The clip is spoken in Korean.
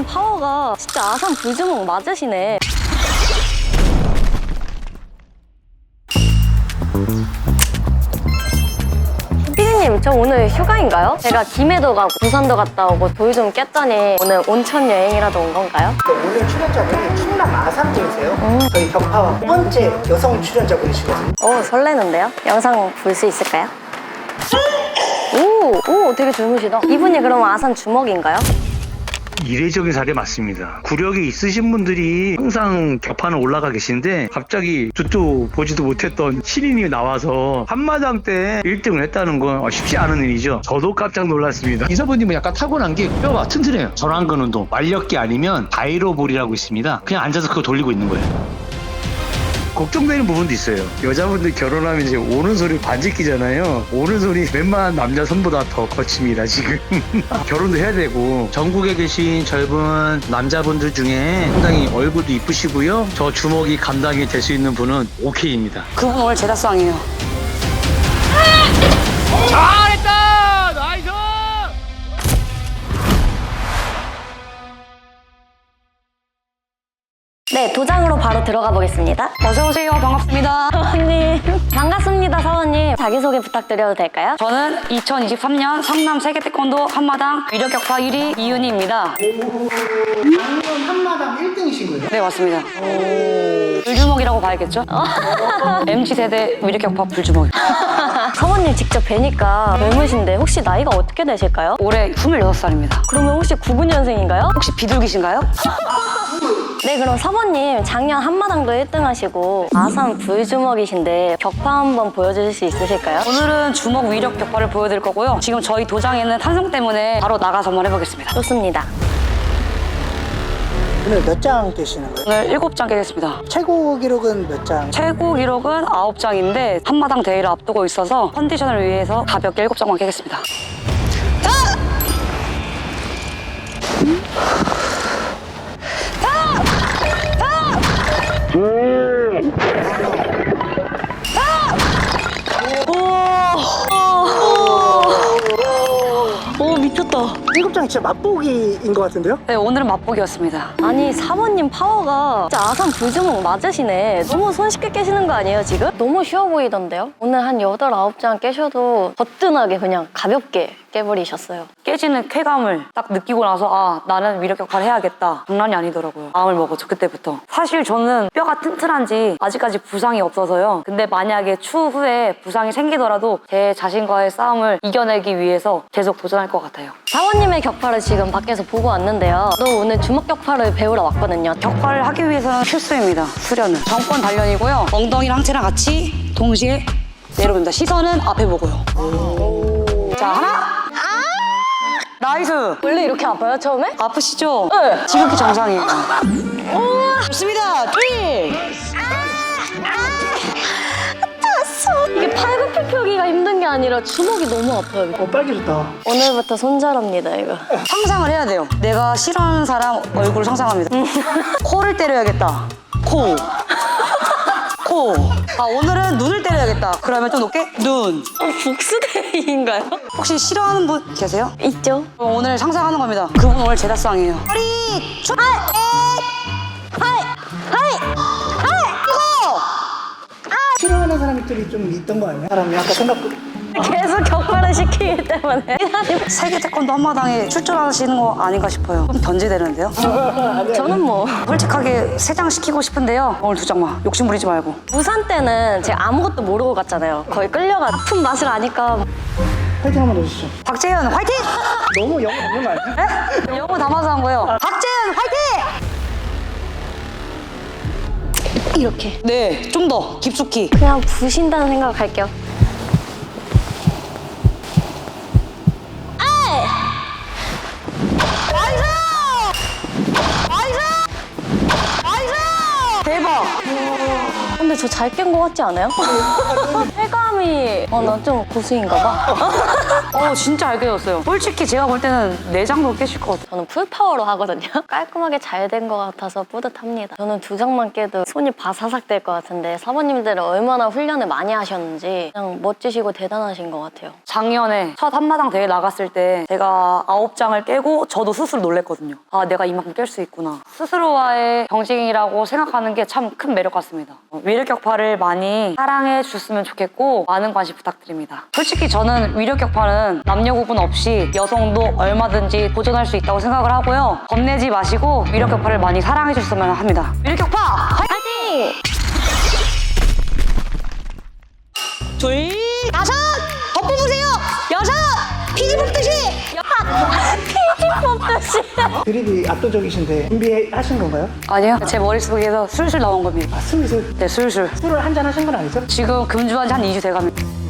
사모님 파워가 진짜 아산 불주먹 맞으시네. 피디님, 저 오늘 휴가인가요? 제가 김해도 가고 부산도 갔다 오고 돌 좀 깼더니 오늘 온천 여행이라도 온 건가요? 오늘 출연자분이 충남 아산분이세요. 저희 격파와 두 번째 여성 출연자분이시거든요. 오, 설레는데요? 영상 볼 수 있을까요? 오, 되게 젊으시다. 이분이 그럼 아산 주먹인가요? 이례적인 사례 맞습니다. 구력이 있으신 분들이 항상 격파는 올라가 계신데 갑자기 듣도 보지도 못했던 신인이 나와서 한마당 때 1등을 했다는 건 쉽지 않은 일이죠. 저도 깜짝 놀랐습니다. 이사부님은 약간 타고난 게 뼈가 튼튼해요. 전완근 운동, 완력기 아니면 바이로볼이라고 있습니다. 그냥 앉아서 그거 돌리고 있는 거예요. 걱정되는 부분도 있어요. 여자분들 결혼하면 이제 오는 소리 반지 끼잖아요. 오는 소리 웬만한 남자 손보다 더 거칩니다, 지금. 결혼도 해야 되고, 전국에 계신 젊은 남자분들 중에 상당히 얼굴도 이쁘시고요. 저 주먹이 감당이 될 수 있는 분은 오케이입니다. 그분 오늘 제작상이에요. 잘했다! 나이스! 네, 도장으로 바로 들어가 보겠습니다. 어서오세요. 반갑습니다. 사원님. 반갑습니다, 사원님. 자기소개 부탁드려도 될까요? 저는 2023년 성남 세계태권도 한마당 위력격파 1위 이윤희입니다. 작년 한마당 1등이신 거예요? 네, 맞습니다. 불주먹이라고 봐야겠죠? MZ세대 위력격파 불주먹. 사원님 직접 뵈니까 젊으신데 혹시 나이가 어떻게 되실까요? 올해 26살입니다. 그러면 혹시 99년생인가요? 혹시 비둘기신가요? 네, 그럼 사모님 작년 한마당도 1등 하시고 아산 불주먹이신데 격파 한번 보여주실 수 있으실까요? 오늘은 주먹 위력 격파를 보여드릴 거고요. 지금 저희 도장에는 탄성 때문에 바로 나가서 한번 해보겠습니다. 좋습니다. 오늘 몇 장 되시는 거예요? 오늘 7장 깨겠습니다. 최고 기록은 몇 장? 최고 기록은 9장인데 한마당 대회를 앞두고 있어서 컨디션을 위해서 가볍게 7장만 깨겠습니다. 오, 미쳤다. 7장이 진짜 맛보기인 것 같은데요? 네, 오늘은 맛보기였습니다. 아니, 사모님 파워가 진짜 아산 불주먹 맞으시네. 너무 손쉽게 깨시는 거 아니에요, 지금? 너무 쉬워 보이던데요? 오늘 한 8, 9장 깨셔도 거뜬하게 그냥 가볍게 깨버리셨어요. 깨지는 쾌감을 딱 느끼고 나서 아, 나는 위력 격파를 해야겠다. 장난이 아니더라고요. 마음을 먹었죠, 그때부터. 사실 저는 뼈가 튼튼한지 아직까지 부상이 없어서요. 근데 만약에 추후에 부상이 생기더라도 제 자신과의 싸움을 이겨내기 위해서 계속 도전할 것 같아요. 사모님의 격파를 지금 밖에서 보고 왔는데요. 또 오늘 주먹 격파를 배우러 왔거든요. 격파를 하기 위해서는 필수입니다. 수련은. 정권 단련이고요. 엉덩이랑 하체랑 같이 동시에 내려옵니다. 시선은 앞에 보고요. 자, 하나. 나이스. 원래 이렇게 아파요, 처음에? 아프시죠? 네. 지극히 정상이에요. 좋습니다. 이게 팔굽혀펴기가 힘든 게 아니라 주먹이 너무 아파요. 빨개졌다. 오늘부터 손절합니다, 이거. 상상을 해야 돼요. 내가 싫어하는 사람 얼굴을 상상합니다. 코를 때려야겠다. 코. 아, 오늘은 눈을 때려야겠다. 그러면 좀 높게 눈. 복수대회인가요? 혹시 싫어하는 분 계세요? 있죠. 그럼 오늘 상상하는 겁니다. 그분 오늘 제작상이에요. 허리 쭉. 싫어하는 사람들이 좀 있던 거 아니야? 사람이 아까 생각보다. 계속 격파를 시키기 때문에. 세계 태권도 한마당에 출전하시는 거 아닌가 싶어요. 좀 견제되는데요? 저는 뭐 솔직하게 3장 시키고 싶은데요. 오늘 2장만. 욕심 부리지 말고. 부산 때는 제가 아무것도 모르고 갔잖아요. 거의 끌려가 아픈 맛을 아니까. 파이팅 한번 넣어주시죠. 박재현 화이팅! 너무 영어 없는 거 아니야? 네? 영어 담아서 한 거예요. 박재현 화이팅! 이렇게. 네, 좀 더 깊숙이. 그냥 부신다는 생각 할게요. 대박! 근데 저 잘 깬 거 같지 않아요? 쾌감이 난 좀 고수인가 봐. 진짜 잘 깨졌어요. 솔직히 제가 볼 때는 내장도 깨실 것 같아요. 저는 풀파워로 하거든요. 깔끔하게 잘 된 것 같아서 뿌듯합니다. 저는 2장만 깨도 손이 바사삭 될 것 같은데 사모님들은 얼마나 훈련을 많이 하셨는지 그냥 멋지시고 대단하신 것 같아요. 작년에 첫 한마당 대회 나갔을 때 제가 9장을 깨고 저도 스스로 놀랬거든요. 아, 내가 이만큼 깰 수 있구나. 스스로와의 경쟁이라고 생각하는 게 참 큰 매력 같습니다. 위력격파를 많이 사랑해 줬으면 좋겠고 많은 관심 부탁드립니다. 솔직히 저는 위력격파는 남녀 구분 없이 여성도 얼마든지 도전할 수 있다고 생각을 하고요. 겁내지 마시고 위력격파를 많이 사랑해 줬으면 합니다. 위력격파 화이팅! 둘, 다섯, 더 뽑으세요! 여섯, 피지 뽑듯이! 뽑듯이. 드립이 압도적이신데 준비하신 건가요? 아니요, 제 머릿속에서 술술 나온 겁니다. 슬슬 네, 술술. 술을 한잔 하신 건 아니죠? 지금 금주한 지 한 2주 돼갑니다.